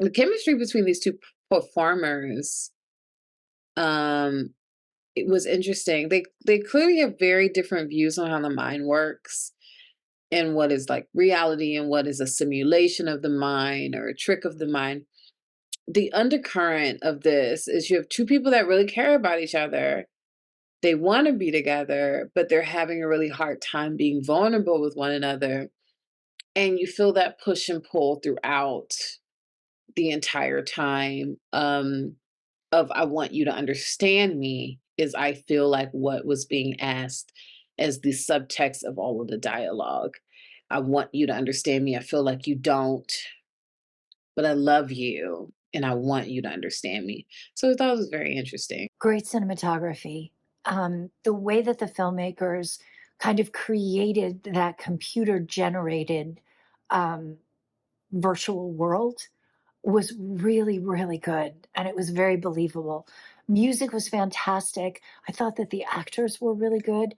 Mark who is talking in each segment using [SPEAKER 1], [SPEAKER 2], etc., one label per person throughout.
[SPEAKER 1] the chemistry between these two performers, um, it was interesting. They clearly have very different views on how the mind works and what is like reality and what is a simulation of the mind or a trick of the mind. The undercurrent of this is you have two people that really care about each other. They want to be together, but they're having a really hard time being vulnerable with one another. And you feel that push and pull throughout the entire time, of I want you to understand me, is I feel like what was being asked as the subtext of all of the dialogue. I want you to understand me. I feel like you don't, but I love you and I want you to understand me. So I thought it was very interesting.
[SPEAKER 2] Great cinematography. The way that the filmmakers kind of created that computer generated um, virtual world was really, really good. And it was very believable. Music was fantastic. I thought that the actors were really good.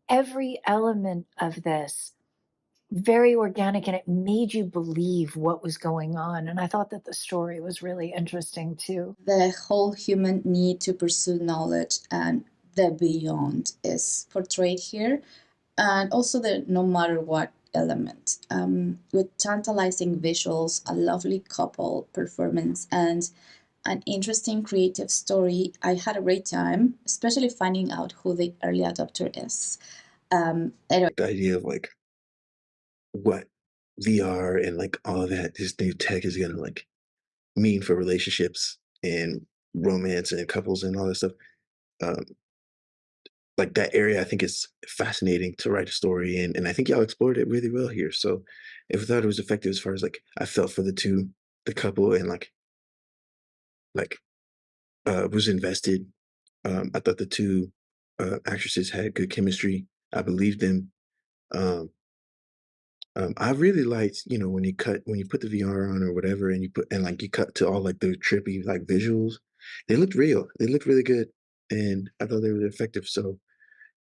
[SPEAKER 2] Every element of this, very organic, and it made you believe what was going on. And I thought that the story was really interesting too.
[SPEAKER 3] The whole human need to pursue knowledge and the beyond is portrayed here, and also the no matter what element, with tantalizing visuals, a lovely couple performance, and an interesting creative story. I had a great time, especially finding out who the early adopter is. Anyway,
[SPEAKER 4] The idea of like what VR and like all that this new tech is gonna like mean for relationships and romance and couples and all that stuff. Um, like that area, I think is fascinating to write a story in, and I think y'all explored it really well here. So, if I thought it was effective as far as like I felt for the couple, and like was invested. I thought the two actresses had good chemistry. I believed them. Um, I really liked, you know, when you put the VR on or whatever, and like you cut to all like the trippy like visuals. They looked real. They looked really good, and I thought they were effective. So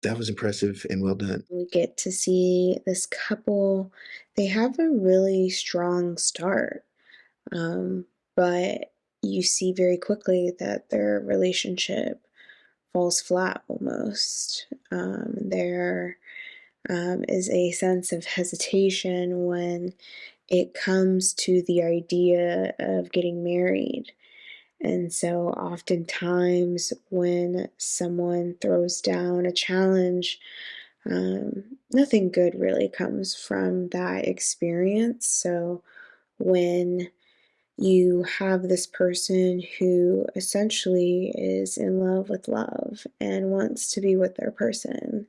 [SPEAKER 4] that was impressive and well done.
[SPEAKER 5] We get to see this couple. They have a really strong start, um, but you see very quickly that their relationship falls flat almost. There is a sense of hesitation when it comes to the idea of getting married. And so, oftentimes, when someone throws down a challenge, nothing good really comes from that experience. So, when you have this person who essentially is in love with love and wants to be with their person,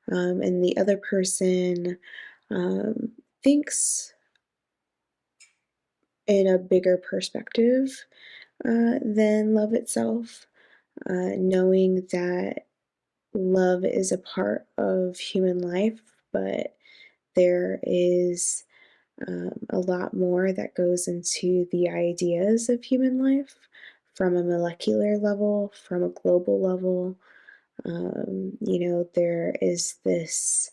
[SPEAKER 5] and the other person um, thinks in a bigger perspective than love itself, knowing that love is a part of human life, but there is a lot more that goes into the ideas of human life from a molecular level, from a global level. There is this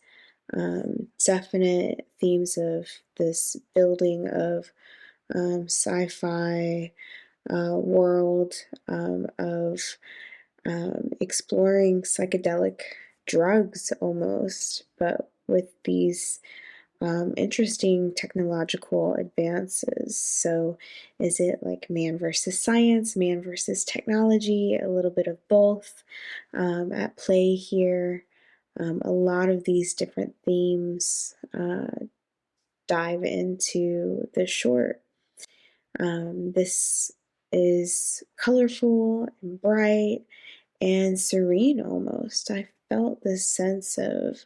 [SPEAKER 5] definite themes of this building of sci-fi world of exploring psychedelic drugs almost, but with these interesting technological advances. So, is it like man versus science, man versus technology, a little bit of both at play here? A lot of these different themes dive into the short. This is colorful and bright and serene almost. I felt this sense of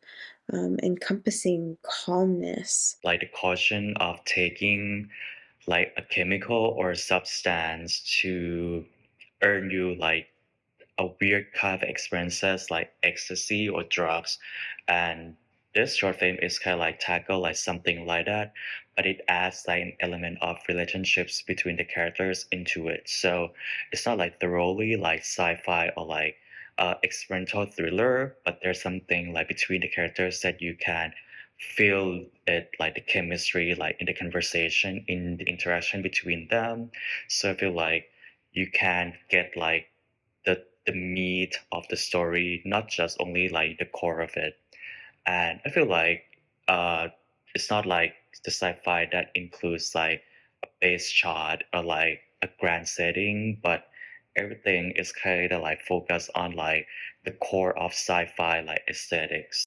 [SPEAKER 5] encompassing calmness.
[SPEAKER 6] Like the caution of taking like a chemical or substance to earn you like a weird kind of experiences like ecstasy or drugs. And this short film is kind of like tackle like something like that, but it adds like an element of relationships between the characters into it. So it's not like thoroughly like sci-fi or like experimental thriller, but there's something like between the characters that you can feel it like the chemistry like in the conversation in the interaction between them. So I feel like you can get like the meat of the story, not just only like the core of it. And I feel like uh it's not like the sci-fi that includes like a base shot or like a grand setting, but everything is kind of like focused on like the core of sci-fi like aesthetics.